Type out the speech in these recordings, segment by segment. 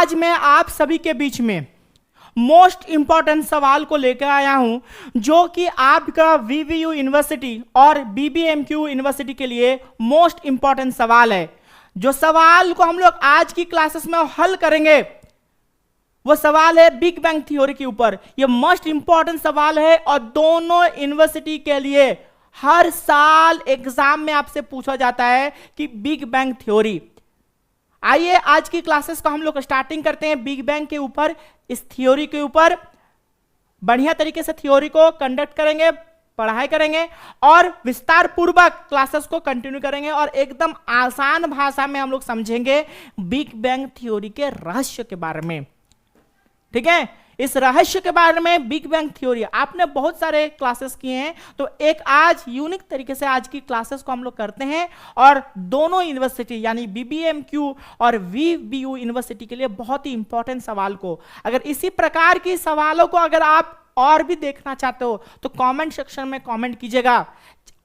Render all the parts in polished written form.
आज मैं आप सभी के बीच में मोस्ट इंपॉर्टेंट सवाल को लेकर आया हूं, जो कि आपका वीवीयू यूनिवर्सिटी और बीबीएमक्यू यूनिवर्सिटी के लिए मोस्ट इंपॉर्टेंट सवाल है। जो सवाल को हम लोग आज की क्लासेस में हल करेंगे वो सवाल है बिग बैंग थ्योरी के ऊपर। ये मोस्ट इंपॉर्टेंट सवाल है और दोनों यूनिवर्सिटी के लिए हर साल एग्जाम में आपसे पूछा जाता है कि बिग बैंग थ्योरी। आइए आज की क्लासेस को हम लोग स्टार्टिंग करते हैं बिग बैंग के ऊपर। इस थ्योरी के ऊपर बढ़िया तरीके से थ्योरी को कंडक्ट करेंगे, पढ़ाई करेंगे और विस्तार पूर्वक क्लासेस को कंटिन्यू करेंगे और एकदम आसान भाषा में हम लोग समझेंगे बिग बैंग थ्योरी के रहस्य के बारे में। ठीक है, इस रहस्य के बारे में बिग बैंग थ्योरी आपने बहुत सारे क्लासेस किए हैं, तो एक आज यूनिक तरीके से आज की क्लासेस को हम लोग करते हैं और दोनों यूनिवर्सिटी यानी बीबीएमक्यू और वीवीयू यूनिवर्सिटी के लिए बहुत ही इंपॉर्टेंट सवाल को, अगर इसी प्रकार की सवालों को अगर आप और भी देखना चाहते हो तो कमेंट सेक्शन में कमेंट कीजिएगा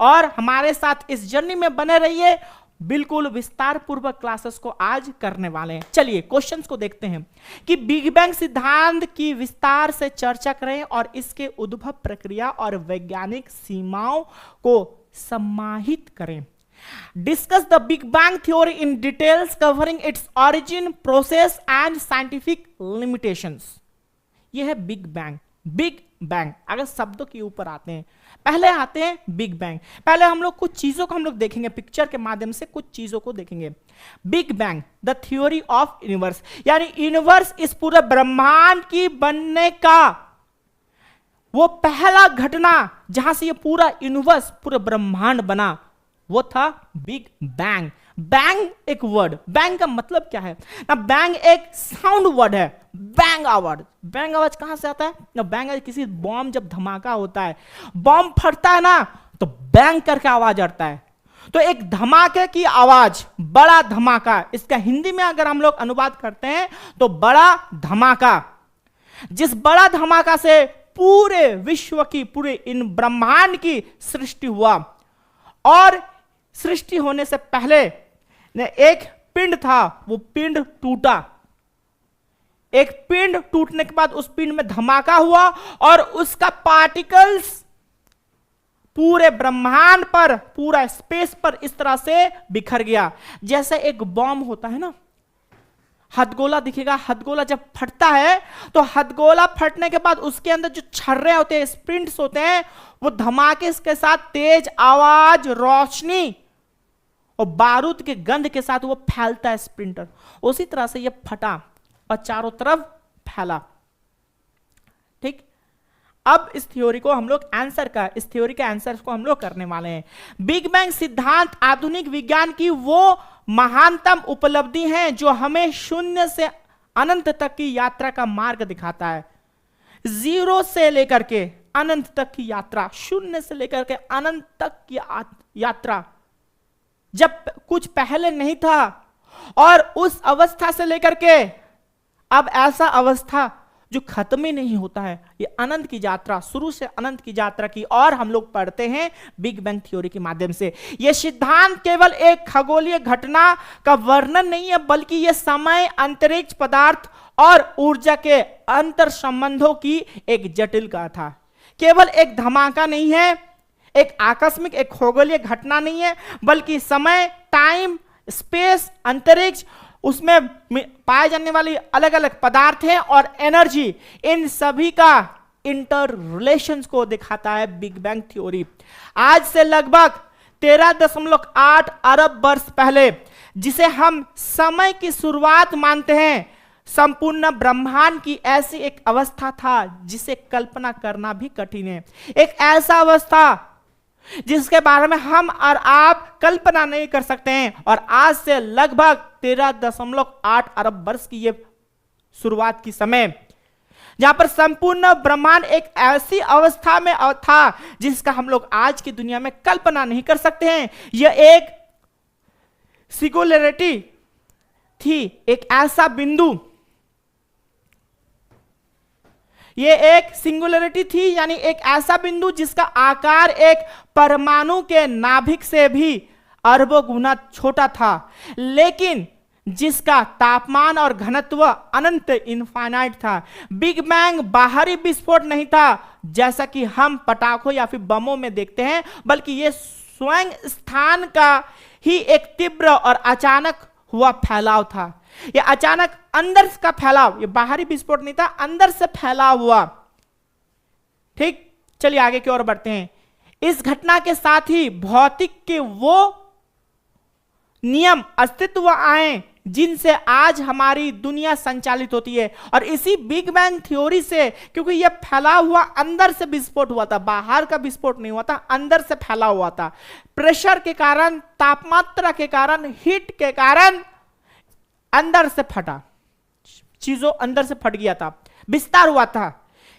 और हमारे साथ इस जर्नी में बने रहिए। बिल्कुल विस्तार पूर्वक क्लासेस को आज करने वाले हैं। चलिए क्वेश्चंस को देखते हैं कि बिग बैंग सिद्धांत की विस्तार से चर्चा करें और इसके उद्भव प्रक्रिया और वैज्ञानिक सीमाओं को समाहित करें। Discuss the big bang theory in details covering its origin, process and scientific limitations. यह है बिग बैंग। बिग बैंग अगर शब्दों के ऊपर आते हैं, पहले आते हैं बिग बैंग। पहले हम लोग कुछ चीजों को हम लोग देखेंगे, पिक्चर के माध्यम से कुछ चीजों को देखेंगे। Big bang the theory of universe, यानी यूनिवर्स इस पूरे ब्रह्मांड की बनने का वो पहला घटना जहां से ये पूरा यूनिवर्स पूरा ब्रह्मांड बना वो था बिग बैंग। बैंग एक वर्ड, बैंग का मतलब क्या है ना, बैंग एक साउंड वर्ड है। बैंग आवाज, बैंग आवाज कहां से आता है ना, बैंग किसी बॉम्ब जब धमाका होता है, बॉम्ब फटता है ना तो बैंग करके आवाज आता है। तो एक धमाके की आवाज, बड़ा धमाका, इसका हिंदी में अगर हम लोग अनुवाद करते हैं तो बड़ा धमाका। जिस बड़ा धमाका से पूरे विश्व की, पूरे इन ब्रह्मांड की सृष्टि हुआ और सृष्टि होने से पहले एक पिंड था, वो पिंड टूटा। एक पिंड टूटने के बाद उस पिंड में धमाका हुआ और उसका पार्टिकल्स पूरे ब्रह्मांड पर, पूरा स्पेस पर इस तरह से बिखर गया। जैसे एक बॉम्ब होता है ना, हथगोला दिखेगा, हथगोला जब फटता है तो हथगोला फटने के बाद उसके अंदर जो छर्रे होते हैं, स्प्लिंट्स होते हैं, वो धमाके के साथ तेज आवाज, रोशनी और बारूद के गंध के साथ वो फैलता है स्प्लिंटर। उसी तरह से ये फटा और चारों तरफ फैला। ठीक, अब इस थ्योरी को हम लोग इस थ्योरी के आंसर को हम लोग करने वाले हैं। बिग बैंग सिद्धांत आधुनिक विज्ञान की वो महानतम उपलब्धि है जो हमें शून्य से अनंत तक की यात्रा का मार्ग दिखाता है। जीरो से लेकर के अनंत तक की यात्रा, शून्य से लेकर के अनंत तक की यात्रा, जब कुछ पहले नहीं था और उस अवस्था से लेकर के अब ऐसा अवस्था जो खत्म ही नहीं होता है, ये अनंत की यात्रा, शुरू से अनंत की यात्रा की और हम लोग पढ़ते हैं बिग बैंग थ्योरी के माध्यम से। यह सिद्धांत केवल एक खगोलीय घटना का वर्णन नहीं है, बल्कि यह समय, अंतरिक्ष, पदार्थ और ऊर्जा के अंतर संबंधों की एक जटिल गाथा। केवल एक धमाका नहीं है, एक आकस्मिक, एक खगोलीय घटना नहीं है, बल्कि समय, टाइम, स्पेस, अंतरिक्ष, उसमें पाए जाने वाली अलग अलग पदार्थ हैं और एनर्जी, इन सभी का इंटर रिलेशंस को दिखाता है बिग बैंग थ्योरी। आज से लगभग 13.8 अरब वर्ष पहले, जिसे हम समय की शुरुआत मानते हैं, संपूर्ण ब्रह्मांड की ऐसी एक अवस्था था जिसे कल्पना करना भी कठिन है। एक ऐसा अवस्था जिसके बारे में हम और आप कल्पना नहीं कर सकते हैं और आज से लगभग 13.8 अरब वर्ष की ये शुरुआत की समय, जहां पर संपूर्ण ब्रह्मांड एक ऐसी अवस्था में था जिसका हम लोग आज की दुनिया में कल्पना नहीं कर सकते हैं। यह एक सिंगुलैरिटी थी, एक ऐसा बिंदु, ये एक सिंगुलैरिटी थी, यानी एक ऐसा बिंदु जिसका आकार एक परमाणु के नाभिक से भी अरबों गुना छोटा था। लेकिन जिसका तापमान और घनत्व अनंत इनफाइनाइट था। बिग बैंग बाहरी विस्फोट नहीं था जैसा कि हम पटाखों या फिर बमों में देखते हैं, बल्कि यह स्वयं स्थान का ही एक तीव्र और अचानक हुआ फैलाव था। यह अचानक अंदर का फैलाव, यह बाहरी विस्फोट नहीं था, अंदर से फैलाव हुआ। ठीक, चलिए आगे की ओर बढ़ते हैं। इस घटना के साथ ही भौतिक के वो नियम अस्तित्व आए जिनसे आज हमारी दुनिया संचालित होती है। और इसी बिग बैंग थ्योरी से, क्योंकि यह फैला हुआ अंदर से विस्फोट हुआ था, बाहर का विस्फोट नहीं हुआ था, अंदर से फैला हुआ था। प्रेशर के कारण, तापमात्रा के कारण, हीट के कारण अंदर से फटा, चीजों अंदर से फट गया था, विस्तार हुआ था।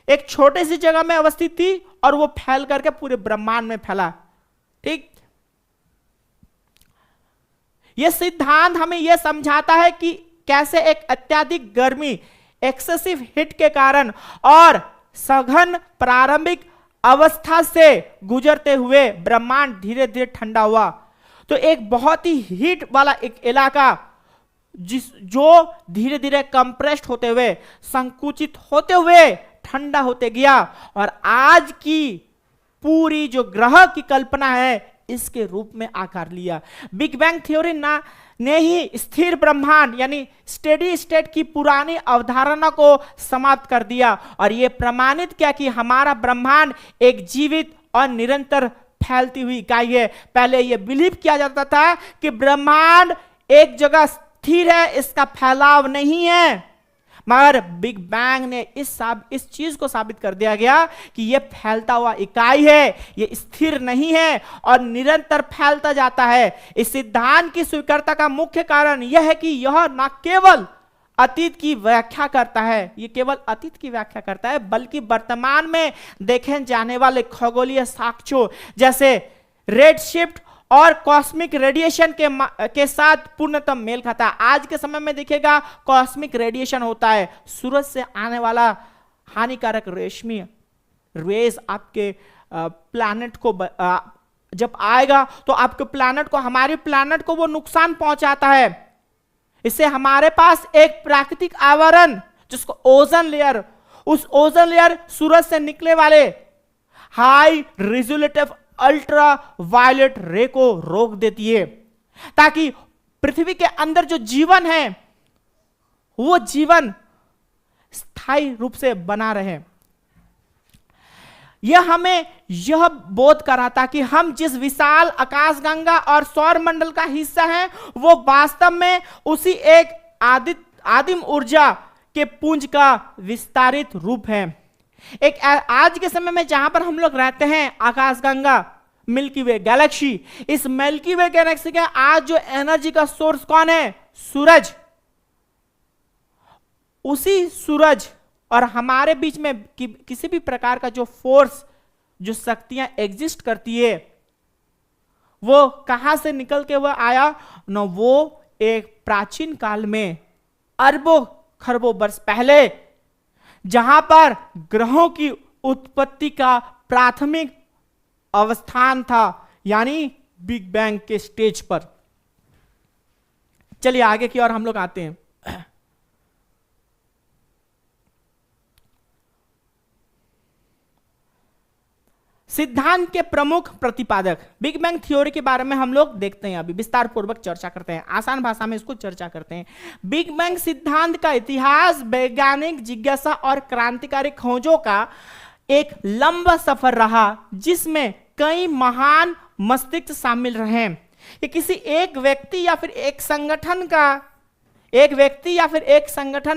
एक छोटे सी जगह में अवस्थित थी और वो फैल करके पूरे ब्रह्मांड में फैला। ठीक, यह सिद्धांत हमें यह समझाता है कि कैसे एक अत्यधिक गर्मी, एक्सेसिव हीट के कारण और सघन प्रारंभिक अवस्था से गुजरते हुए ब्रह्मांड धीरे धीरे ठंडा हुआ। तो एक बहुत ही हीट वाला एक इलाका जो धीरे धीरे कंप्रेस्ड होते हुए, संकुचित होते हुए ठंडा होते गया और आज की पूरी जो ग्रह की कल्पना है इसके रूप में आकार लिया। बिग बैंग थ्योरी ने ही स्थिर ब्रह्मांड यानी स्टेडी स्टेट की पुरानी अवधारणा को समाप्त कर दिया और यह प्रमाणित किया कि हमारा ब्रह्मांड एक जीवित और निरंतर फैलती हुई इकाई है। पहले यह बिलीव किया जाता था कि ब्रह्मांड एक जगह स्थिर है, इसका फैलाव नहीं है, मगर बिग बैंग ने इस चीज को साबित कर दिया गया कि यह फैलता हुआ इकाई है, यह स्थिर नहीं है और निरंतर फैलता जाता है। इस सिद्धांत की स्वीकारता का मुख्य कारण यह है कि यह न केवल अतीत की व्याख्या करता है, यह केवल अतीत की व्याख्या करता है, बल्कि वर्तमान में देखे जाने वाले खगोलीय साक्ष्यों जैसे रेड शिफ्ट और कॉस्मिक रेडिएशन के साथ पूर्णतः मेल खाता है। आज के समय में देखिएगा कॉस्मिक रेडिएशन होता है, सूरज से आने वाला हानिकारक रेशमी रेज आपके प्लैनेट को जब आएगा तो आपके प्लैनेट को, हमारे प्लैनेट को वो नुकसान पहुंचाता है। इससे हमारे पास एक प्राकृतिक आवरण जिसको ओजोन लेयर, उस ओजोन लेयर सूरज से निकले वाले हाई रिजोल्यूटिव अल्ट्रा वायलेट रे को रोक देती है ताकि पृथ्वी के अंदर जो जीवन है वो जीवन स्थायी रूप से बना रहे। यह हमें यह बोध कराता कि हम जिस विशाल आकाशगंगा और सौर मंडल का हिस्सा हैं वो वास्तव में उसी एक आदिम ऊर्जा के पुंज का विस्तारित रूप है। एक आज के समय में जहां पर हम लोग रहते हैं, आकाशगंगा, मिल्की वे गैलेक्सी, इस मिल्की वे गैलेक्सी का आज जो एनर्जी का सोर्स कौन है? सूरज। उसी सूरज और हमारे बीच में किसी भी प्रकार का जो फोर्स, जो शक्तियां एग्जिस्ट करती है, वो कहां से निकल के वह आया न? वो एक प्राचीन काल में अरबों खरबों वर्ष पहले जहां पर ग्रहों की उत्पत्ति का प्राथमिक अवस्थान था, यानी बिग बैंग के स्टेज पर। चलिए आगे की ओर हम लोग आते हैं। सिद्धांत के प्रमुख प्रतिपादक, बिग बैंग थ्योरी के बारे में हम लोग देखते हैं, अभी विस्तार पूर्वक चर्चा करते हैं, आसान भाषा में इसको चर्चा करते हैं। बिग बैंग सिद्धांत का इतिहास वैज्ञानिक जिज्ञासा और क्रांतिकारी खोजों का एक लंबा सफर रहा जिसमें कई महान मस्तिष्क शामिल रहे। ये किसी एक व्यक्ति या फिर एक संगठन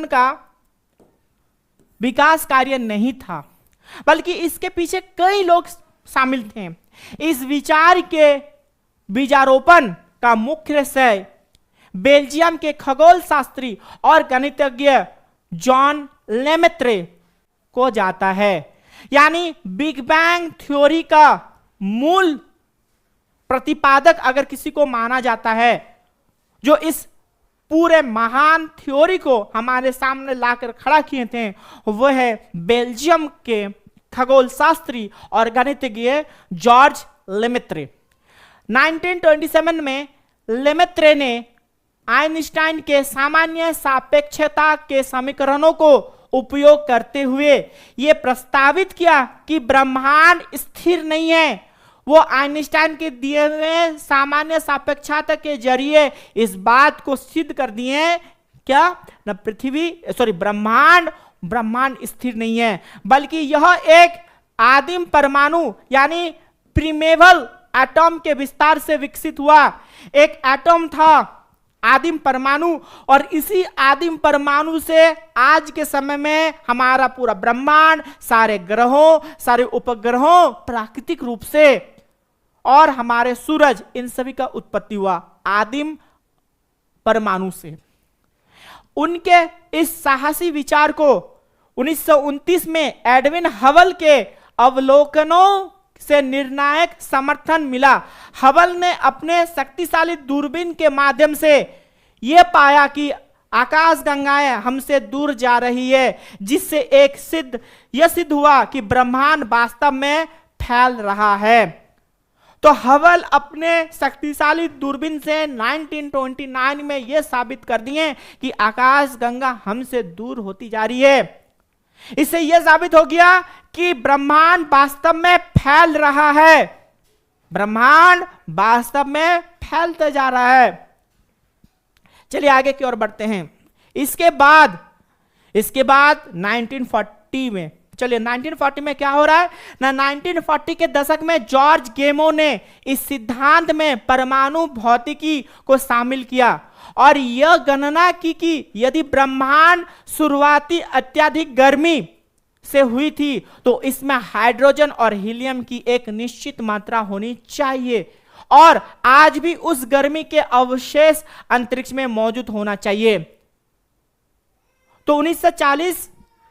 का विकास कार्य नहीं था, बल्कि इसके पीछे कई लोग शामिल थे। इस विचार के बीजारोपण का मुख्य श्रेय बेल्जियम के खगोल शास्त्री और गणितज्ञ जॉन लेमेत्रे को जाता है। यानी बिग बैंग थ्योरी का मूल प्रतिपादक अगर किसी को माना जाता है, जो इस पूरे महान थ्योरी को हमारे सामने लाकर खड़ा किए थे, वह है बेल्जियम के खगोल शास्त्री और गणितज्ञ जॉर्ज लेमेत्रे। 1927 में लेमेत्रे ने आइंस्टाइन के सामान्य सापेक्षता के समीकरणों को उपयोग करते हुए यह प्रस्तावित किया कि ब्रह्मांड स्थिर नहीं है। वो आइंस्टाइन के दिए हुए सामान्य सापेक्षता के जरिए इस बात को सिद्ध कर दिए क्या न ब्रह्मांड स्थिर नहीं है, बल्कि यह एक आदिम परमाणु यानी प्रिमेवल एटम के विस्तार से विकसित हुआ एक एटम था, आदिम परमाणु। और इसी आदिम परमाणु से आज के समय में हमारा पूरा ब्रह्मांड, सारे ग्रहों, सारे उपग्रहों प्राकृतिक रूप से और हमारे सूरज, इन सभी का उत्पत्ति हुआ आदिम परमाणु से। उनके इस साहसी विचार को 1929 में एडविन हबल के अवलोकनों से निर्णायक समर्थन मिला। हबल ने अपने शक्तिशाली दूरबीन के माध्यम से यह पाया कि आकाशगंगाएं हमसे दूर जा रही है, जिससे यह सिद्ध हुआ कि ब्रह्मांड वास्तव में फैल रहा है। तो हबल अपने शक्तिशाली दूरबीन से 1929 में यह साबित कर दिए कि आकाशगंगा हमसे दूर होती जा रही है। इससे यह साबित हो गया कि ब्रह्मांड वास्तव में फैल रहा है, ब्रह्मांड वास्तव में फैलता जा रहा है। चलिए आगे की ओर बढ़ते हैं। इसके बाद 1940 में, चलिए 1940 में क्या हो रहा है ना, 1940 के दशक में जॉर्ज गेमो ने इस सिद्धांत में परमाणु भौतिकी को शामिल किया और यह गणना की कि यदि ब्रह्मांड शुरुआती अत्यधिक गर्मी से हुई थी तो इसमें हाइड्रोजन और हीलियम की एक निश्चित मात्रा होनी चाहिए और आज भी उस गर्मी के अवशेष अंतरिक्ष में मौजूद होना चाहिए। तो 1940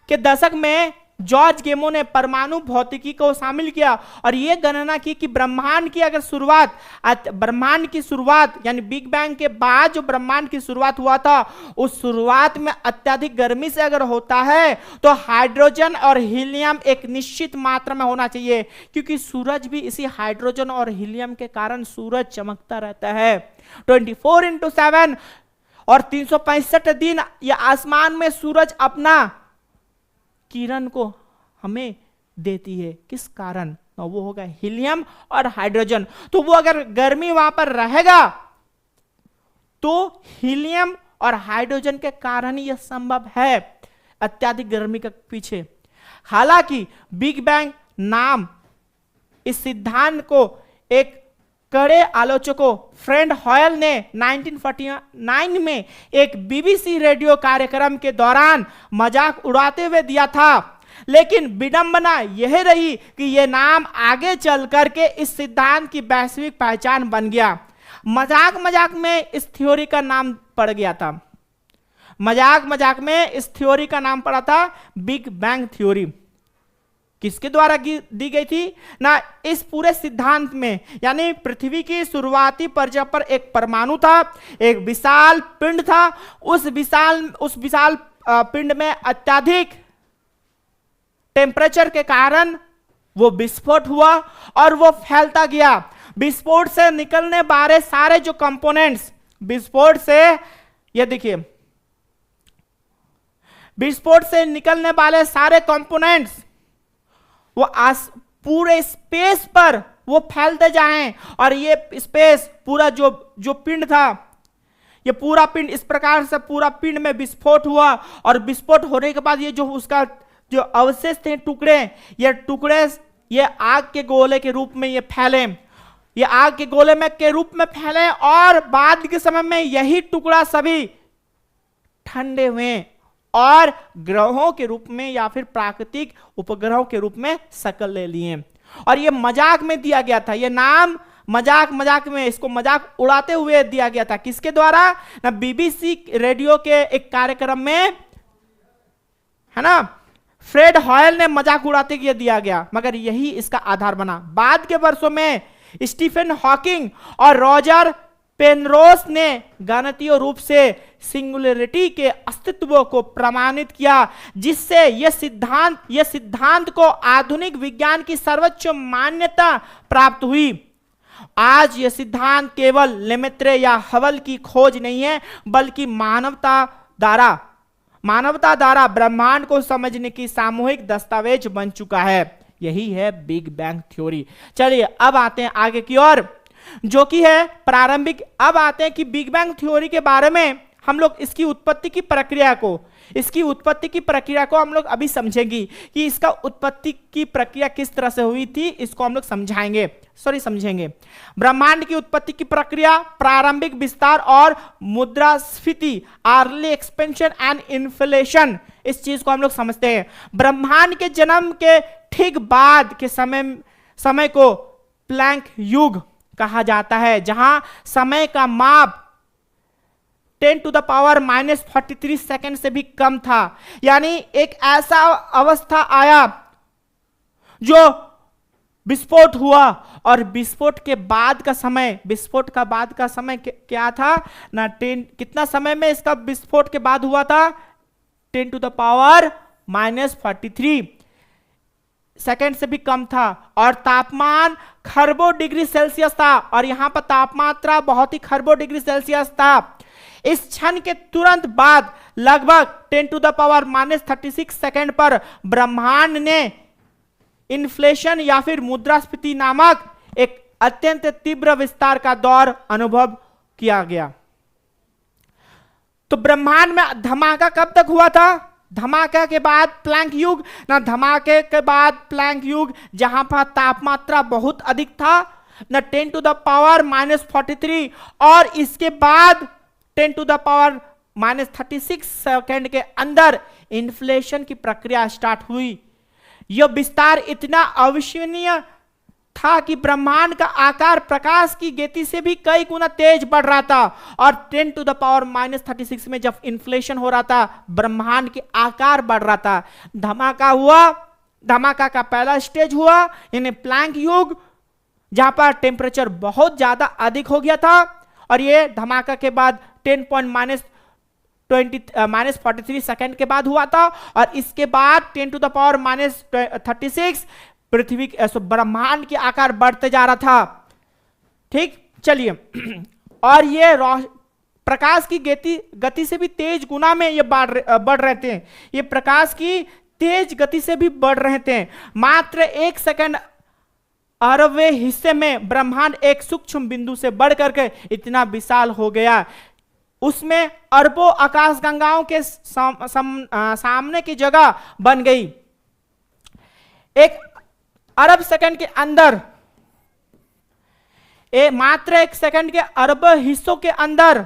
के दशक में जॉर्ज गेमो ने परमाणु भौतिकी को शामिल किया और यह गणना की कि ब्रह्मांड की शुरुआत यानी बिग बैंग के बाद जो ब्रह्मांड की शुरुआत हुआ था, उस शुरुआत में अत्यधिक गर्मी से अगर होता है तो हाइड्रोजन और हीलियम एक निश्चित मात्रा में होना चाहिए, क्योंकि सूरज भी इसी हाइड्रोजन और हीलियम के कारण सूरज चमकता रहता है 24/7 और 365 दिन यह आसमान में सूरज अपना किरण को हमें देती है। किस कारण? वो होगा हीलियम और हाइड्रोजन। तो वो अगर गर्मी वहां पर रहेगा तो हीलियम और हाइड्रोजन के कारण ही यह संभव है अत्यधिक गर्मी के पीछे। हालांकि बिग बैंग नाम इस सिद्धांत को एक कड़े आलोचकों फ्रेड हॉयल ने 1949 में एक बीबीसी रेडियो कार्यक्रम के दौरान मजाक उड़ाते हुए दिया था, लेकिन विडंबना यह रही कि यह नाम आगे चल करके इस सिद्धांत की वैश्विक पहचान बन गया। मजाक में इस थ्योरी का नाम पड़ गया था, मजाक में इस थ्योरी का नाम पड़ा था बिग बैंग थ्योरी। किसके द्वारा दी गई थी ना, इस पूरे सिद्धांत में यानी पृथ्वी की शुरुआती पर्याय पर एक परमाणु था, एक विशाल पिंड था, उस विशाल पिंड में अत्यधिक टेम्परेचर के कारण वो विस्फोट हुआ और वो फैलता गया। विस्फोट से निकलने वाले सारे जो कंपोनेंट्स, विस्फोट से निकलने वाले सारे कंपोनेंट्स वो पूरे स्पेस पर वो फैलते जाएं और ये स्पेस पूरा जो पिंड था, ये पूरा पिंड इस प्रकार से पूरा पिंड में विस्फोट हुआ और विस्फोट होने के बाद ये जो उसका जो अवशेष थे टुकड़े ये आग के गोले के रूप में ये फैले, ये आग के गोले में के रूप में फैले और बाद के समय में यही टुकड़ा सभी ठंडे हुए और ग्रहों के रूप में या फिर प्राकृतिक उपग्रहों के रूप में शक्ल ले लिए। और ये मजाक में दिया गया था, ये नाम मजाक में इसको मजाक उड़ाते हुए दिया गया था। किसके द्वारा ना, बीबीसी रेडियो के एक कार्यक्रम में, है ना, फ्रेड हॉयल ने मजाक उड़ाते हुए दिया गया, मगर यही इसका आधार बना। बाद के वर्षों में स्टीफन हॉकिंग और रॉजर पेनरोस ने गणितीय रूप से सिंगुलरिटी के अस्तित्व को प्रमाणित किया, जिससे यह सिद्धांत को आधुनिक विज्ञान की सर्वोच्च मान्यता प्राप्त हुई। आज यह सिद्धांत केवल लेमेत्रे या हबल की खोज नहीं है, बल्कि मानवता द्वारा ब्रह्मांड को समझने की सामूहिक दस्तावेज बन चुका है। यही है बिग बैंग थ्योरी। चलिए अब आते हैं आगे की ओर, जो कि है प्रारंभिक। अब आते हैं कि बिग बैंग थ्योरी के बारे में हम लोग इसकी उत्पत्ति की प्रक्रिया को हम लोग अभी समझेंगे कि इसका उत्पत्ति की प्रक्रिया किस तरह से हुई थी, इसको हम लोग समझेंगे। ब्रह्मांड की उत्पत्ति की प्रक्रिया, प्रारंभिक विस्तार और मुद्रास्फीति, अर्ली एक्सपेंशन एंड इन्फ्लेशन, इस चीज को हम लोग समझते हैं। ब्रह्मांड के जन्म के ठीक बाद के समय को प्लैंक युग कहा जाता है, जहां समय का माप 10⁻⁻43 सेकंड से भी कम था। यानी एक ऐसा अवस्था आया जो विस्फोट हुआ, और विस्फोट के बाद का समय क्या था ना, 10 कितना समय में इसका विस्फोट के बाद हुआ था, 10⁻43 सेकेंड से भी कम था, और तापमान खरबों डिग्री सेल्सियस था, और यहां पर तापमात्रा बहुत ही खरबों डिग्री सेल्सियस था। इस क्षण के तुरंत बाद लगभग 10⁻36 सेकेंड पर ब्रह्मांड ने इन्फ्लेशन या फिर मुद्रास्फीति नामक एक अत्यंत तीव्र विस्तार का दौर अनुभव किया गया। तो ब्रह्मांड में धमाका कब तक हुआ था? धमाके के बाद प्लैंक युग ना, धमाके के बाद प्लैंक युग जहां पर तापमात्रा बहुत अधिक था ना, 10⁻43, और इसके बाद 10⁻36 सेकंड के अंदर इन्फ्लेशन की प्रक्रिया स्टार्ट हुई। यह विस्तार इतना अविश्वसनीय था कि ब्रह्मांड का आकार प्रकाश की गति से भी कई गुना तेज बढ़ रहा था, और 10⁻36 में जब इन्फ्लेशन हो रहा था, ब्रह्मांड के आकार बढ़ रहा था। धमाका का पहला स्टेज हुआ, यानी प्लैंक युग, जहां पर टेम्परेचर बहुत ज्यादा अधिक हो गया था, और ये धमाका के बाद 10⁻43 सेकंड के बाद हुआ था, और इसके बाद 10⁻36 पृथ्वी ब्रह्मांड के आकार बढ़ते जा रहा था। ठीक, चलिए, और ये प्रकाश की गति से भी तेज गुना में ये बढ़ रहे थे। ये प्रकाश की तेज गति से भी बढ़ रहे थे। मात्र 1 सेकंड अरबवें हिस्से में ब्रह्मांड एक सूक्ष्म बिंदु से बढ़ करके इतना विशाल हो गया, उसमें अरबों आकाशगंगाओं के सामने की जगह बन गई। एक अरब सेकंड के अंदर, मात्र 1 सेकंड के अरब हिस्सों के अंदर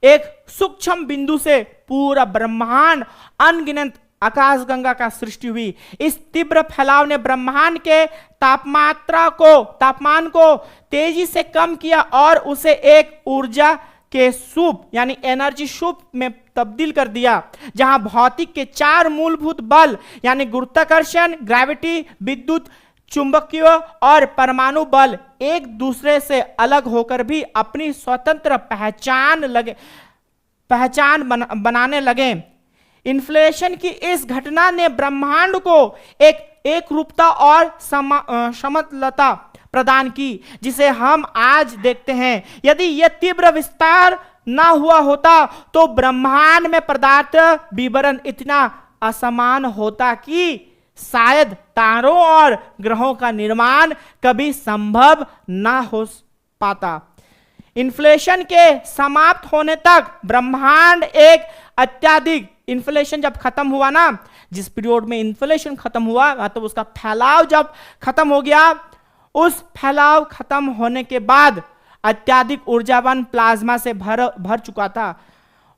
एक सूक्ष्म बिंदु से पूरा ब्रह्मांड अनगिनत आकाशगंगा का सृष्टि हुई। इस तीव्र फैलाव ने ब्रह्मांड के तापमान को तेजी से कम किया और उसे एक ऊर्जा के सूप यानी एनर्जी सूप में तब्दील कर दिया, जहां भौतिक के 4 मूलभूत बल यानी गुरुत्वाकर्षण, ग्रेविटी, विद्युत चुंबकीय और परमाणु बल एक दूसरे से अलग होकर भी अपनी स्वतंत्र पहचान बनाने लगे। इन्फ्लेशन की इस घटना ने ब्रह्मांड को एक रूपता और समतलता प्रदान की, जिसे हम आज देखते हैं। यदि यह तीव्र विस्तार ना हुआ होता तो ब्रह्मांड में पदार्थ विवरण इतना असमान होता कि शायद तारों और ग्रहों का निर्माण कभी संभव ना हो पाता। इन्फ्लेशन के समाप्त होने तक ब्रह्मांड एक अत्यधिक, इन्फ्लेशन जब खत्म हुआ ना, जिस पीरियड में इन्फ्लेशन खत्म हुआ मतलब उसका फैलाव जब खत्म हो गया, उस फैलाव खत्म होने के बाद अत्यधिक ऊर्जावान प्लाज्मा से भर चुका था,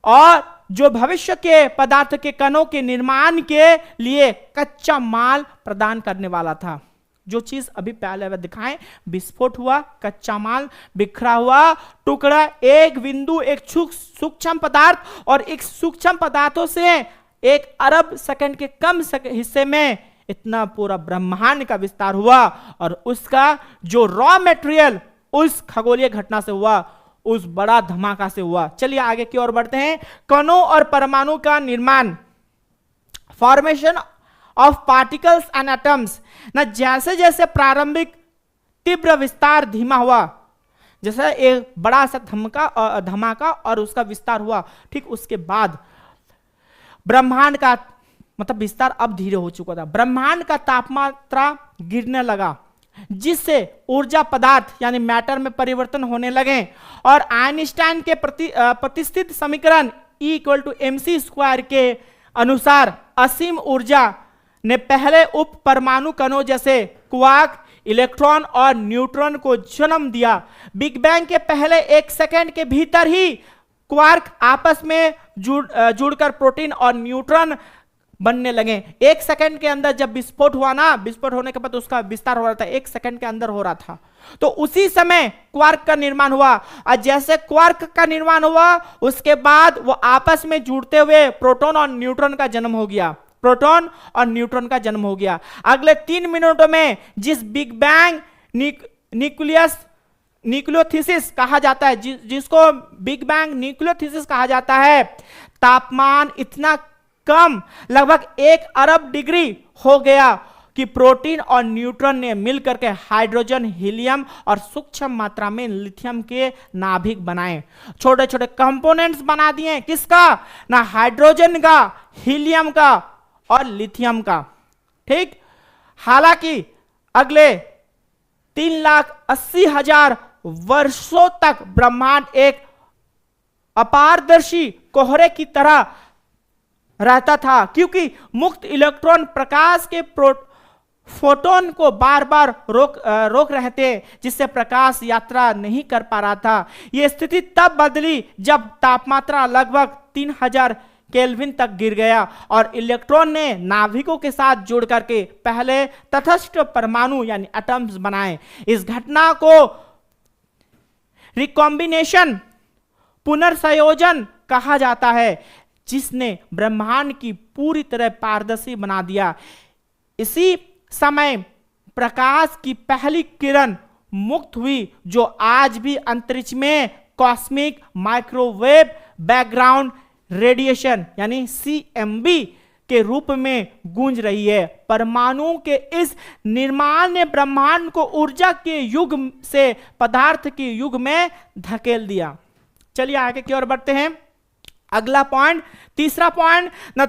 और जो भविष्य के पदार्थ के कणों के निर्माण के लिए कच्चा माल प्रदान करने वाला था। जो चीज अभी पहले दिखाएं, विस्फोट हुआ, कच्चा माल बिखरा हुआ टुकड़ा, एक बिंदु, एक सूक्ष्म पदार्थ, और एक सूक्ष्म पदार्थों से 1 अरब सेकंड के कम हिस्से में इतना पूरा ब्रह्मांड का विस्तार हुआ, और उसका जो रॉ मटेरियल उस खगोलीय घटना से हुआ, उस बड़ा धमाका से हुआ। चलिए आगे की ओर बढ़ते हैं। कणों और परमाणु का निर्माण, formation of particles and atoms. ना जैसे जैसे प्रारंभिक तीव्र विस्तार धीमा हुआ, जैसे एक बड़ा सा धमाका और उसका विस्तार हुआ, ठीक उसके बाद ब्रह्मांड का मतलब विस्तार अब धीरे हो चुका था, ब्रह्मांड का तापमात्रा गिरने लगा, जिससे ऊर्जा पदार्थ यानी मैटर में परिवर्तन होने लगे और आइंस्टाइन के प्रतिष्ठित समीकरण E = mc² के अनुसार असीम ऊर्जा ने पहले उप परमाणु कणों जैसे क्वार्क, इलेक्ट्रॉन और न्यूट्रॉन को जन्म दिया। बिग बैंग के पहले 1 सेकंड के भीतर ही क्वार्क आपस में जुड़कर प्रोटीन और न्यूट्रॉन बनने लगे। 1 सेकंड के अंदर जब विस्फोट हुआ ना, विस्फोट होने के बाद उसका विस्तार हो रहा था, 1 सेकंड के अंदर हो रहा था, तो उसी समय क्वार्क का निर्माण हुआ। और जैसे क्वार्क का निर्माण हुआ उसके बाद वो आपस में जुड़ते हुए प्रोटॉन और न्यूट्रॉन का जन्म हो गया, प्रोटॉन और न्यूट्रॉन का जन्म हो गया। अगले 3 मिनटों में जिस बिग बैंग न्यूक्लियोथिसिस कहा जाता है, जिसको बिग बैंग न्यूक्लियोथिसिस कहा जाता है, तापमान इतना कम लगभग 1 अरब डिग्री हो गया कि प्रोटीन और न्यूट्रॉन ने मिलकर के हाइड्रोजन, हीलियम और सूक्ष्म मात्रा में लिथियम के नाभिक बनाए, छोटे छोटे कंपोनेंट्स बना दिए। किसका? ना हाइड्रोजन का, हीलियम का और लिथियम का, ठीक। हालांकि अगले 3,80,000 वर्षों तक ब्रह्मांड एक अपारदर्शी कोहरे की तरह रहता था, क्योंकि मुक्त इलेक्ट्रॉन प्रकाश के फोटोन को बार बार रोक रहे थे, जिससे प्रकाश यात्रा नहीं कर पा रहा था। यह स्थिति तब बदली जब तापमात्रा लगभग 3000 केल्विन तक गिर गया और इलेक्ट्रॉन ने नाभिकों के साथ जुड़ करके पहले तटस्थ परमाणु यानी एटम्स बनाए। इस घटना को रिकॉम्बिनेशन, पुनर्संयोजन कहा जाता है, जिसने ब्रह्मांड की पूरी तरह पारदर्शी बना दिया। इसी समय प्रकाश की पहली किरण मुक्त हुई, जो आज भी अंतरिक्ष में कॉस्मिक माइक्रोवेव बैकग्राउंड रेडिएशन यानी CMB के रूप में गूंज रही है। परमाणुओं के इस निर्माण ने ब्रह्मांड को ऊर्जा के युग से पदार्थ के युग में धकेल दिया। चलिए आगे की ओर बढ़ते हैं। अगला पॉइंट, तीसरा पॉइंट, न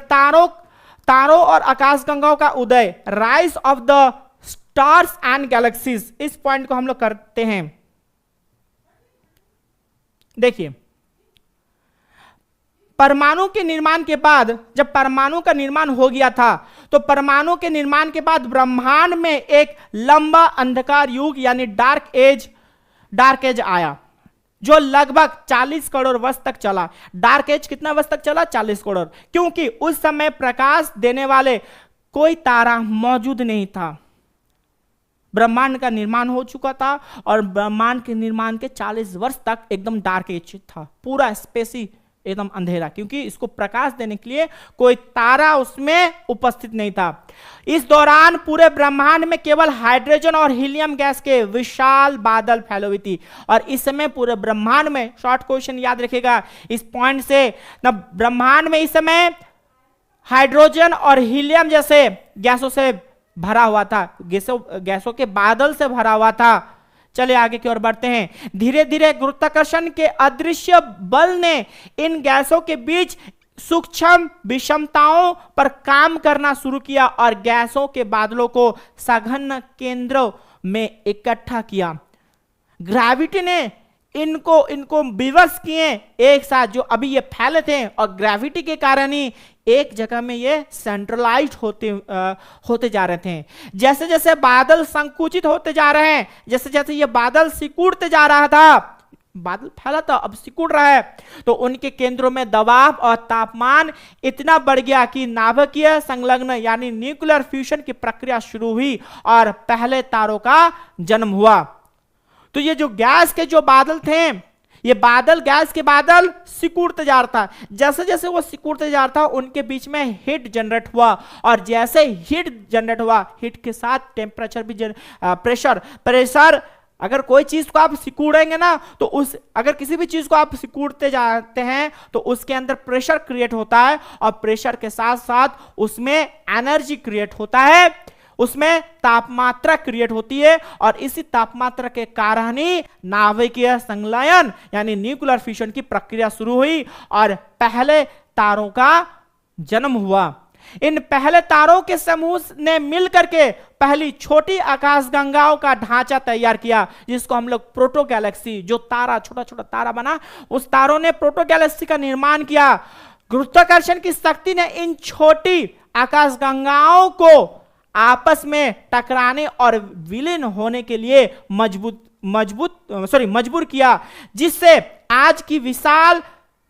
तारों और आकाशगंगाओं का उदय, rise of the stars and galaxies. इस पॉइंट को हम लोग करते हैं। देखिए, परमाणु के निर्माण के बाद, जब परमाणु का निर्माण हो गया था, तो परमाणु के निर्माण के बाद ब्रह्मांड में एक लंबा अंधकार युग यानी डार्क एज आया, जो लगभग 40 करोड़ वर्ष तक चला। डार्क एज कितना वर्ष तक चला? 40 करोड़, क्योंकि उस समय प्रकाश देने वाले कोई तारा मौजूद नहीं था। ब्रह्मांड का निर्माण हो चुका था और ब्रह्मांड के निर्माण के 40 वर्ष तक एकदम डार्क एज था, पूरा स्पेस ही एकदम अंधेरा, क्योंकि इसको प्रकाश देने के लिए कोई तारा उसमें उपस्थित नहीं था। इस दौरान पूरे ब्रह्मांड में केवल हाइड्रोजन और हीलियम गैस के विशाल बादल फैले हुई थी। और इस समय पूरे ब्रह्मांड में, शॉर्ट क्वेश्चन याद रखेगा इस पॉइंट से, ना ब्रह्मांड में इस समय हाइड्रोजन और हीलियम जैसे गैसों से भरा हुआ था, गैसों के बादल से भरा हुआ था। चलिए आगे की ओर बढ़ते हैं। धीरे धीरे गुरुत्वाकर्षण के अदृश्य बल ने इन गैसों के बीच सूक्ष्म विषमताओं पर काम करना शुरू किया और गैसों के बादलों को सघन केंद्रों में इकट्ठा किया। ग्रेविटी ने इनको विवश किए एक साथ, जो अभी ये फैले थे, और ग्रेविटी के कारण ही एक जगह में ये सेंट्रलाइज्ड होते जा रहे थे। जैसे जैसे बादल संकुचित होते जा रहे हैं, जैसे जैसे ये बादल सिकुड़ते जा रहा था, बादल फैला था अब सिकुड़ रहा है, तो उनके केंद्रों में दबाव और तापमान इतना बढ़ गया कि नाभिकीय संलग्न यानी न्यूक्लियर फ्यूजन की प्रक्रिया शुरू हुई और पहले तारों का जन्म हुआ। तो ये जो गैस के जो बादल थे, ये बादल, गैस के बादल सिकुड़ते जा रहा था। जैसे जैसे वो सिकुड़ते जा रहा था, उनके बीच में हीट जनरेट हुआ, और जैसे हीट जनरेट हुआ, हीट के साथ टेम्परेचर भी प्रेशर, अगर कोई चीज को आप सिकुड़ेंगे ना, तो अगर किसी भी चीज को आप सिकुड़ते जाते हैं तो उसके अंदर प्रेशर क्रिएट होता है, और प्रेशर के साथ साथ उसमें एनर्जी क्रिएट होता है। उसमें तापमात्रा क्रिएट होती है और इसी तापमात्रा के कारण ही नाभिकीय संलयन यानी न्यूक्लियर फिशन की प्रक्रिया शुरू हुई और पहले तारों का जन्म हुआ। इन पहले तारों के समूह ने मिलकर के पहली छोटी आकाशगंगाओं का ढांचा तैयार किया, जिसको हम लोग प्रोटो गैलेक्सी, जो तारा छोटा छोटा तारा बना, उस तारों ने प्रोटो गैलेक्सी का निर्माण किया। गुरुत्वाकर्षण की शक्ति ने इन छोटी आकाशगंगाओं को आपस में टकराने और विलीन होने के लिए मजबूर किया, जिससे आज की विशाल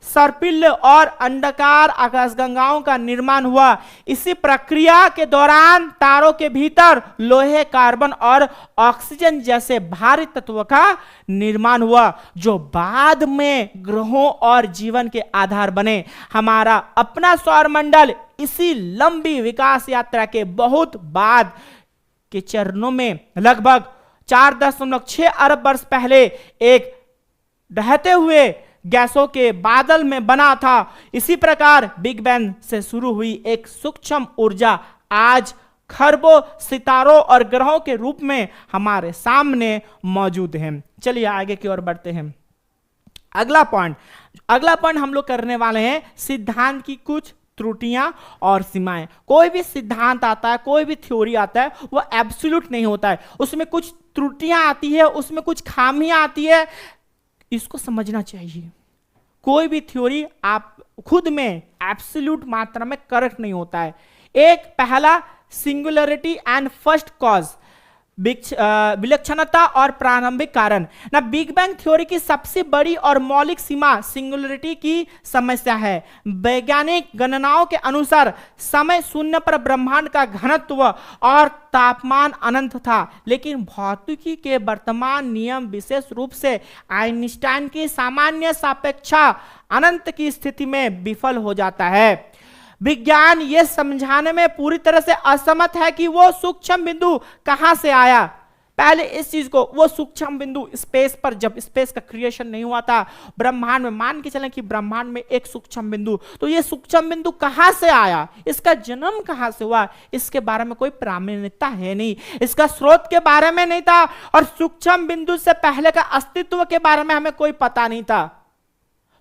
सर्पिल और अंडाकार आकाशगंगाओं का निर्माण हुआ। इसी प्रक्रिया के दौरान तारों के भीतर लोहे, कार्बन और ऑक्सीजन जैसे भारी तत्वों का निर्माण हुआ, जो बाद में ग्रहों और जीवन के आधार बने। हमारा अपना सौरमंडल इसी लंबी विकास यात्रा के बहुत बाद के चरणों में लगभग 4.6 अरब वर्ष पहले एक ढहते हुए गैसों के बादल में बना था। इसी प्रकार बिग बैंग से शुरू हुई एक सूक्ष्म ऊर्जा आज खरबों सितारों और ग्रहों के रूप में हमारे सामने मौजूद है। चलिए आगे की ओर बढ़ते हैं। अगला पॉइंट हम लोग करने वाले हैं सिद्धांत की कुछ त्रुटियां और सीमाएं। कोई भी सिद्धांत आता है, कोई भी थ्योरी आता है, वो एब्सोल्यूट नहीं होता है, उसमें कुछ त्रुटियां आती है, उसमें कुछ खामियां आती है। इसको समझना चाहिए। कोई भी थ्योरी आप खुद में एब्सोल्यूट मात्रा में करेक्ट नहीं होता है। एक पहला सिंगुलरिटी एंड फर्स्ट कॉज, विलक्षणता और प्रारंभिक कारण ना। बिग बैंग थ्योरी की सबसे बड़ी और मौलिक सीमा सिंगुलरिटी की समस्या है। वैज्ञानिक गणनाओं के अनुसार समय शून्य पर ब्रह्मांड का घनत्व और तापमान अनंत था, लेकिन भौतिकी के वर्तमान नियम विशेष रूप से आइंस्टाइन की सामान्य सापेक्षा अनंत की स्थिति में विफल हो जाता है। विज्ञान यह समझाने में पूरी तरह से असमर्थ है कि वो सूक्ष्म बिंदु कहां से आया। पहले इस चीज को, वो सूक्ष्म बिंदु स्पेस पर, जब स्पेस का क्रिएशन नहीं हुआ था ब्रह्मांड में, मान के चलें कि ब्रह्मांड में एक सूक्ष्म बिंदु, तो ये सूक्ष्म बिंदु कहां से आया, इसका जन्म कहां से हुआ, इसके बारे में कोई प्रामाणिकता है नहीं, इसका स्रोत के बारे में नहीं था, और सूक्ष्म बिंदु से पहले का अस्तित्व के बारे में हमें कोई पता नहीं था।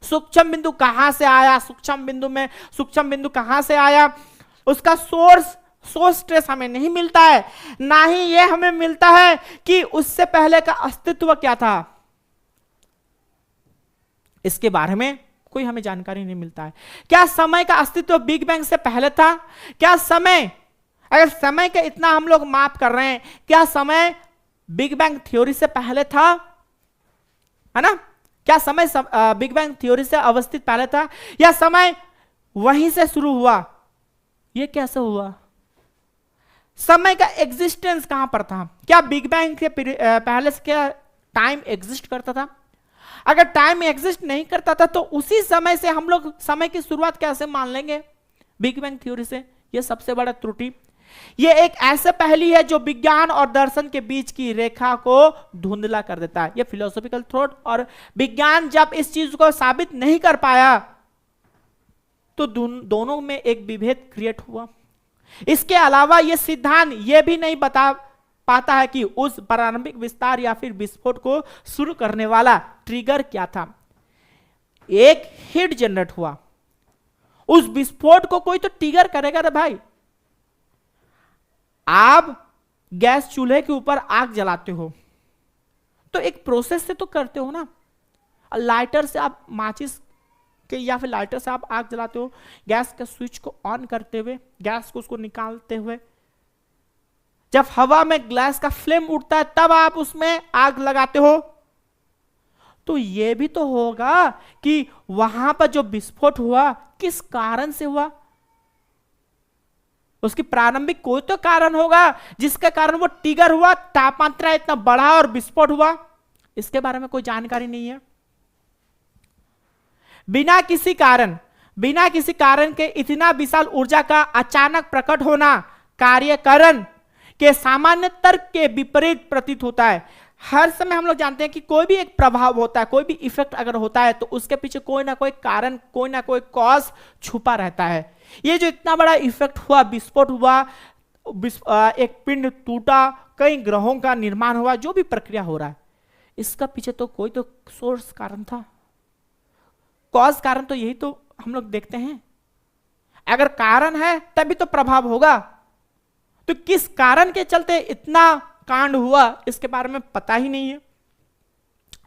सूक्ष्म बिंदु कहां से आया, सूक्ष्म बिंदु कहां से आया, उसका सोर्स ट्रेस हमें नहीं मिलता है। ना ही यह हमें मिलता है कि उससे पहले का अस्तित्व क्या था, इसके बारे में कोई हमें जानकारी नहीं मिलता है। क्या समय का अस्तित्व बिग बैंग से पहले था? क्या समय, अगर समय का इतना हम लोग माप कर रहे हैं, क्या समय बिग बैंग थ्योरी से पहले था? है ना? क्या समय बिग बैंग थ्योरी से अवस्थित पहले था, या समय वहीं से शुरू हुआ? यह कैसे हुआ? समय का एग्जिस्टेंस कहां पर था? क्या बिग बैंग के पहले से क्या टाइम एग्जिस्ट करता था? अगर टाइम एग्जिस्ट नहीं करता था तो उसी समय से हम लोग समय की शुरुआत कैसे मान लेंगे बिग बैंग थ्योरी से? यह सबसे बड़ा त्रुटि। यह एक ऐसा पहली है जो विज्ञान और दर्शन के बीच की रेखा को धुंधला कर देता है। यह फिलोसॉफिकल थॉट, और विज्ञान जब इस चीज को साबित नहीं कर पाया तो दोनों में एक विभेद क्रिएट हुआ। इसके अलावा यह सिद्धांत यह भी नहीं बता पाता है कि उस प्रारंभिक विस्तार या फिर विस्फोट को शुरू करने वाला ट्रिगर क्या था। एक हीट जनरेट हुआ, उस विस्फोट को कोई तो ट्रिगर करेगा रे भाई। आप गैस चूल्हे के ऊपर आग जलाते हो तो एक प्रोसेस से तो करते हो ना। लाइटर से आप माचिस के या फिर लाइटर से आप आग जलाते हो, गैस के स्विच को ऑन करते हुए, गैस को उसको निकालते हुए, जब हवा में गैस का फ्लेम उठता है तब आप उसमें आग लगाते हो। तो यह भी तो होगा कि वहां पर जो विस्फोट हुआ किस कारण से हुआ, उसकी प्रारंभिक कोई तो कारण होगा जिसके कारण वो ट्रिगर हुआ, तापमात्रा इतना बढ़ा और विस्फोट हुआ। इसके बारे में कोई जानकारी नहीं है। बिना किसी कारण के इतना विशाल ऊर्जा का अचानक प्रकट होना कार्यकरण के सामान्य तर्क के विपरीत प्रतीत होता है। हर समय हम लोग जानते हैं कि कोई भी एक प्रभाव होता है, कोई भी इफेक्ट अगर होता है तो उसके पीछे कोई ना कोई कारण, कोई ना कोई कॉज छुपा रहता है। ये जो इतना बड़ा इफेक्ट हुआ, विस्फोट हुआ, एक पिंड टूटा, कई ग्रहों का निर्माण हुआ, जो भी प्रक्रिया हो रहा है, इसका पीछे तो कोई तो सोर्स कारण था, कॉज कारण तो यही तो हम लोग देखते हैं। अगर कारण है तभी तो प्रभाव होगा। तो किस कारण के चलते इतना कांड हुआ इसके बारे में पता ही नहीं है।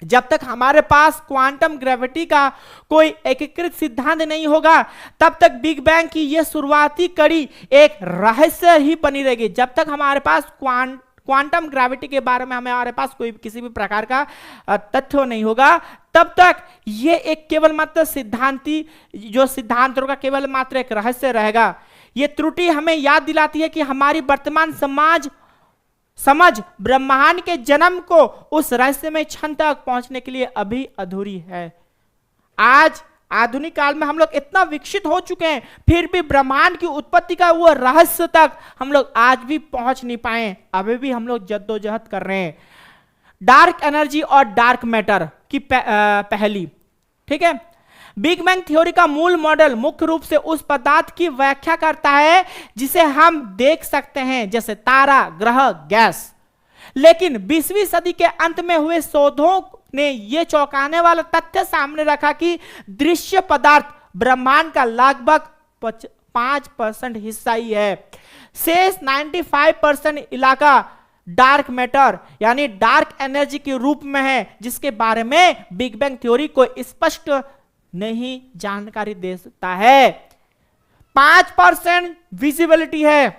जब तक हमारे पास क्वांटम ग्रेविटी का कोई एकीकृत सिद्धांत नहीं होगा तब तक बिग बैंग की यह शुरुआती कड़ी एक रहस्य ही बनी रहेगी। जब तक हमारे पास क्वांटम ग्रेविटी के बारे में हमारे पास कोई किसी भी प्रकार का तथ्य नहीं होगा तब तक ये एक केवल मात्र सिद्धांती जो सिद्धांतों का केवल मात्र एक रहस्य रहेगा। ये त्रुटि हमें याद दिलाती है कि हमारी वर्तमान समझ ब्रह्मांड के जन्म को उस रहस्यमय क्षण तक पहुंचने के लिए अभी अधूरी है। आज आधुनिक काल में हम लोग इतना विकसित हो चुके हैं, फिर भी ब्रह्मांड की उत्पत्ति का वो रहस्य तक हम लोग आज भी पहुंच नहीं पाए। अभी भी हम लोग जद्दोजहद कर रहे हैं। डार्क एनर्जी और डार्क मैटर की पहली, ठीक है। बिग बैंग थ्योरी का मूल मॉडल मुख्य रूप से उस पदार्थ की व्याख्या करता है जिसे हम देख सकते हैं, जैसे तारा, ग्रह, गैस। लेकिन 20वीं सदी के अंत में हुए शोधों ने यह चौंकाने वाला तथ्य सामने रखा कि दृश्य पदार्थ ब्रह्मांड का लगभग 5% हिस्सा ही है। शेष 95% इलाका डार्क मैटर यानी डार्क एनर्जी के रूप में है, जिसके बारे में बिग बैंग थ्योरी को स्पष्ट नहीं जानकारी दे सकता है। 5% विजिबिलिटी है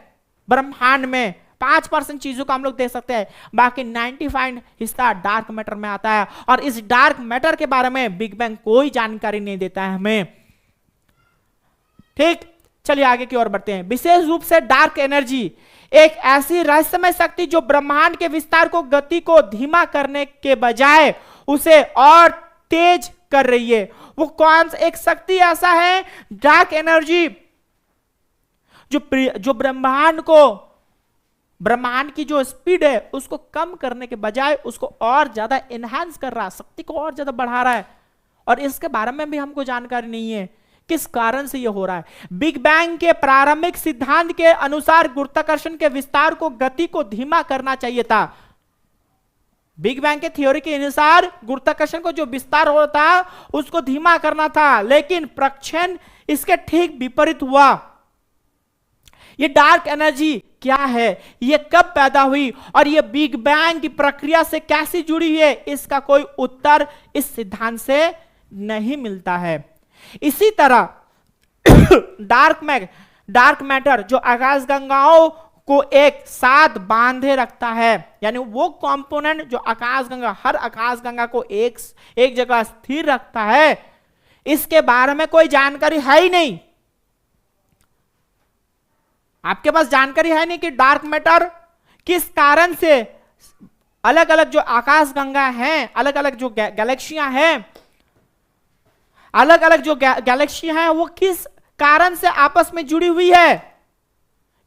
ब्रह्मांड में, 5% चीजों को हम लोग देख सकते हैं, बाकी 95 हिस्सा डार्क मैटर में आता है। और इस डार्क मैटर के बारे में बिग बैंग कोई जानकारी नहीं देता है हमें। ठीक, चलिए आगे की ओर बढ़ते हैं। विशेष रूप से डार्क एनर्जी एक ऐसी रहस्यमय शक्ति जो ब्रह्मांड के विस्तार को गति को धीमा करने के बजाय उसे और तेज कर रही है। वो कौन सा एक शक्ति ऐसा है डार्क एनर्जी जो ब्रह्मांड की जो स्पीड है उसको कम करने के बजाय उसको और ज्यादा एनहांस कर रहा है, शक्ति को और ज्यादा बढ़ा रहा है। और इसके बारे में भी हमको जानकारी नहीं है किस कारण से यह हो रहा है। बिग बैंग के प्रारंभिक सिद्धांत के अनुसार गुरुत्वाकर्षण के विस्तार को गति को धीमा करना चाहिए था। बिग बैंग के थ्योरी के अनुसार गुरुत्वाकर्षण को जो विस्तार हो रहा था उसको धीमा करना था, लेकिन प्रक्षेपण इसके ठीक विपरीत हुआ। ये डार्क एनर्जी क्या है, ये कब पैदा हुई और ये बिग बैंग की प्रक्रिया से कैसे जुड़ी है, इसका कोई उत्तर इस सिद्धांत से नहीं मिलता है। इसी तरह डार्क मैटर जो आकाशगंगाओं को एक साथ बांधे रखता है, यानी वो कंपोनेंट जो हर आकाशगंगा को एक जगह स्थिर रखता है, इसके बारे में कोई जानकारी है ही नहीं। आपके पास जानकारी है नहीं कि डार्क मैटर किस कारण से अलग अलग जो आकाशगंगा हैं, अलग अलग जो गैलेक्सियां हैं, अलग अलग जो गैलेक्सियां हैं वो किस कारण से आपस में जुड़ी हुई है,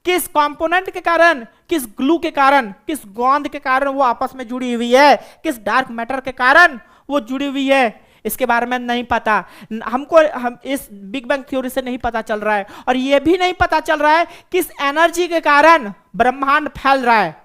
किस कंपोनेंट के कारण, किस ग्लू के कारण, किस गोंद के कारण वो आपस में जुड़ी हुई है, किस डार्क मैटर के कारण वो जुड़ी हुई है, इसके बारे में नहीं पता। हम इस बिग बैंग थ्योरी से नहीं पता चल रहा है। और यह भी नहीं पता चल रहा है किस एनर्जी के कारण ब्रह्मांड फैल रहा है,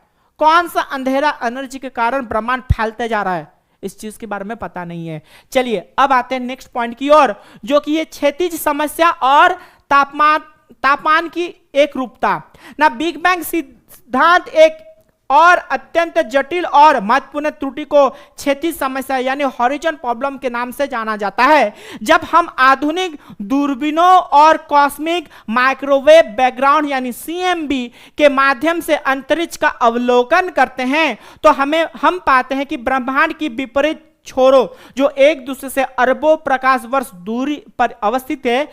कौन सा अंधेरा एनर्जी के कारण ब्रह्मांड फैलते जा रहा है, इस चीज के बारे में पता नहीं है। चलिए अब आते हैं नेक्स्ट पॉइंट की ओर, जो कि ये क्षैतिज समस्या और तापमान की एक रूपता। ना बिग बैंग सिद्धांत एक और अत्यंत जटिल और महत्वपूर्ण त्रुटि को क्षैतिज समस्या यानी हॉरिजॉन प्रॉब्लम के नाम से जाना जाता है। जब हम आधुनिक दूरबीनों और कॉस्मिक माइक्रोवेव बैकग्राउंड यानी CMB के माध्यम से अंतरिक्ष का अवलोकन करते हैं तो हम पाते हैं कि ब्रह्मांड की विपरीत छोरों जो एक दूसरे से अरबों प्रकाश वर्ष दूरी पर अवस्थित है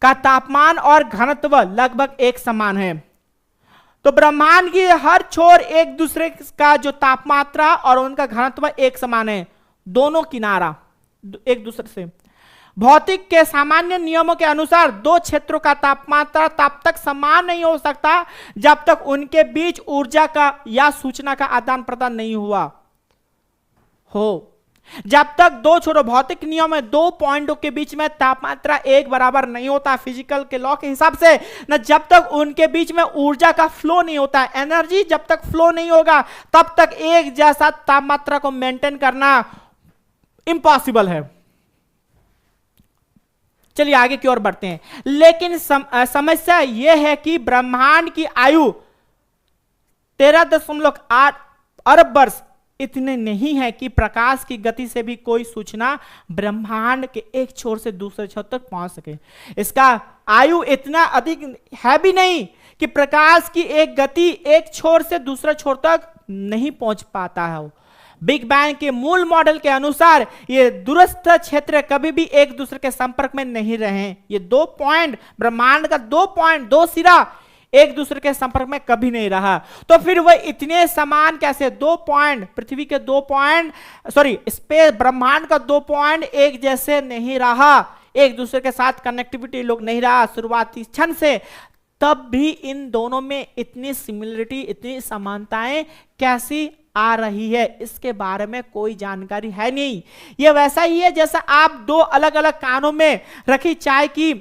का तापमान और घनत्व लगभग एक समान है। तो ब्रह्मांड की हर छोर एक दूसरे का जो तापमात्रा और उनका घनत्व एक समान है, दोनों किनारा एक दूसरे से। भौतिक के सामान्य नियमों के अनुसार दो क्षेत्रों का तापमात्रा तब तक समान नहीं हो सकता जब तक उनके बीच ऊर्जा का या सूचना का आदान प्रदान नहीं हुआ हो। जब तक दो छोड़ो भौतिक नियम में दो पॉइंटों के बीच में तापमात्रा एक बराबर नहीं होता फिजिकल के लॉ के हिसाब से, ना जब तक उनके बीच में ऊर्जा का फ्लो नहीं होता, एनर्जी जब तक फ्लो नहीं होगा तब तक एक जैसा तापमात्रा को मेंटेन करना इम्पॉसिबल है। चलिए आगे की ओर बढ़ते हैं। लेकिन समस्या यह है कि ब्रह्मांड की आयु 13.8 अरब वर्ष इतने नहीं है कि प्रकाश की गति से भी कोई सूचना ब्रह्मांड के एक छोर से दूसरे छोर तक पहुंच सके। इसका आयु इतना अधिक है भी नहीं कि प्रकाश की एक गति एक छोर से दूसरे छोर तक नहीं पहुंच पाता है। बिग बैंग के मूल मॉडल के अनुसार ये दूरस्थ क्षेत्र कभी भी एक दूसरे के संपर्क में नहीं रहे। ये दो पॉइंट, ब्रह्मांड का दो पॉइंट, दो सिरा एक दूसरे के संपर्क में कभी नहीं रहा। तो फिर वह इतने समान कैसे? दो पॉइंट, पृथ्वी के दो पॉइंट, स्पेस ब्रह्मांड का दो पॉइंट एक जैसे नहीं रहा, एक दूसरे के साथ कनेक्टिविटी लोग नहीं रहा शुरुआती क्षण से, तब भी इन दोनों में इतनी सिमिलरिटी, इतनी समानताएं कैसी आ रही है, इसके बारे में कोई जानकारी है नहीं। यह वैसा ही है जैसा आप दो अलग अलग कानों में रखी चाय की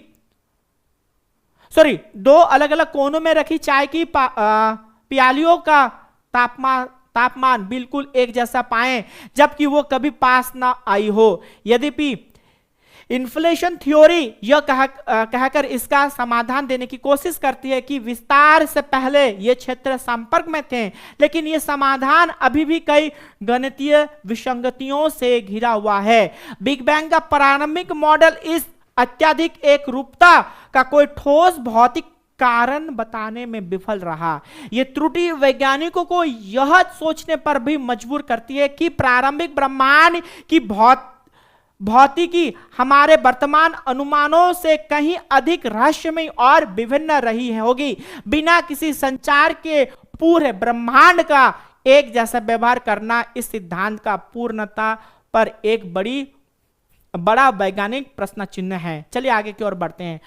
दो अलग अलग कोनों में रखी चाय की प्यालियों का तापमान बिल्कुल एक जैसा पाएं जबकि वो कभी पास ना आई हो। यद्यपि इन्फ्लेशन थ्योरी यह कहकर इसका समाधान देने की कोशिश करती है कि विस्तार से पहले ये क्षेत्र संपर्क में थे, लेकिन यह समाधान अभी भी कई गणितीय विसंगतियों से घिरा हुआ है। बिग बैंग का प्रारंभिक मॉडल इस अत्यधिक एक रूपता का कोई ठोस भौतिक कारण बताने में विफल रहा। यह त्रुटि वैज्ञानिकों को यह सोचने पर भी मजबूर करती है कि प्रारंभिक ब्रह्मांड की भौतिकी हमारे वर्तमान अनुमानों से कहीं अधिक रहस्यमय और विभिन्न रही होगी। बिना किसी संचार के पूरे ब्रह्मांड का एक जैसा व्यवहार करना इस सिद्धांत का पूर्णता पर एक बड़ा वैज्ञानिक प्रश्न चिन्ह है। चलिए आगे की ओर बढ़ते हैं।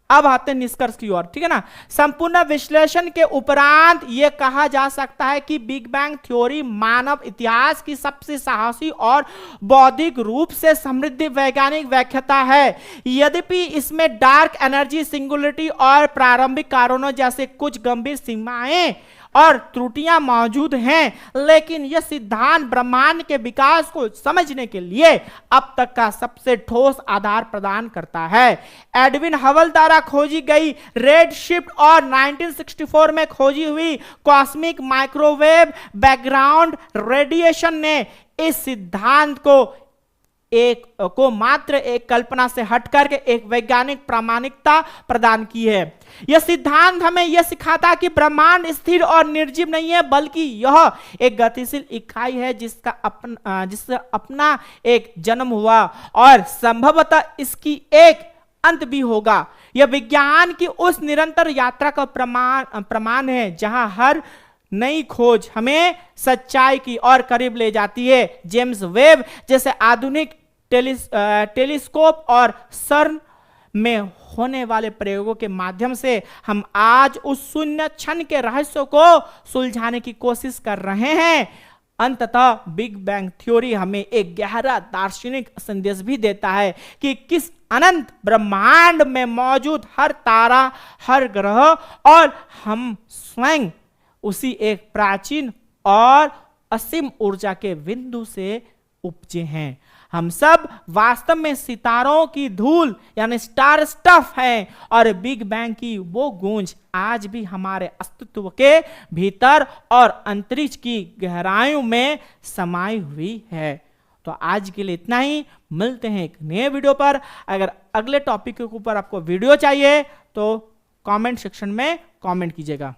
अब आते हैं निष्कर्ष की ओर, ठीक है ना। संपूर्ण विश्लेषण के उपरांत यह कहा जा सकता है कि बिग बैंग थ्योरी मानव इतिहास की सबसे साहसी और बौद्धिक रूप से समृद्ध वैज्ञानिक व्याख्या है। यद्यपि इसमें डार्क एनर्जी, सिंगुलरिटी और प्रारंभिक कारणों जैसे कुछ गंभीर सीमाएं और त्रुटियां मौजूद हैं, लेकिन यह सिद्धांत ब्रह्मांड के विकास को समझने के लिए अब तक का सबसे ठोस आधार प्रदान करता है। एडविन हबल द्वारा खोजी गई रेड शिफ्ट और 1964 में खोजी हुई कॉस्मिक माइक्रोवेव बैकग्राउंड रेडिएशन ने इस सिद्धांत को मात्र एक कल्पना से हटकर के एक वैज्ञानिक प्रामाणिकता प्रदान की है। यह सिद्धांत हमें यह सिखाता कि ब्रह्मांड स्थिर और निर्जीव नहीं है, बल्कि यह एक गतिशील इकाई है जिससे अपना एक जन्म हुआ और संभवतः इसकी एक अंत भी होगा। यह विज्ञान की उस निरंतर यात्रा का प्रमाण है जहां हर नई खोज हमें सच्चाई की और करीब ले जाती है। जेम्स वेब जैसे आधुनिक टेलीस्कोप और सर्न में होने वाले प्रयोगों के माध्यम से हम आज उस शून्य क्षण के रहस्य को सुलझाने की कोशिश कर रहे हैं। अंततः बिग बैंग थ्योरी हमें एक गहरा दार्शनिक संदेश भी देता है कि किस अनंत ब्रह्मांड में मौजूद हर तारा, हर ग्रह और हम स्वयं उसी एक प्राचीन और असीम ऊर्जा के बिंदु से उपजे हैं। हम सब वास्तव में सितारों की धूल यानी स्टार स्टफ हैं और बिग बैंग की वो गूंज आज भी हमारे अस्तित्व के भीतर और अंतरिक्ष की गहराइयों में समाई हुई है। तो आज के लिए इतना ही, मिलते हैं एक नए वीडियो पर। अगर अगले टॉपिक के ऊपर आपको वीडियो चाहिए तो कमेंट सेक्शन में कमेंट कीजिएगा।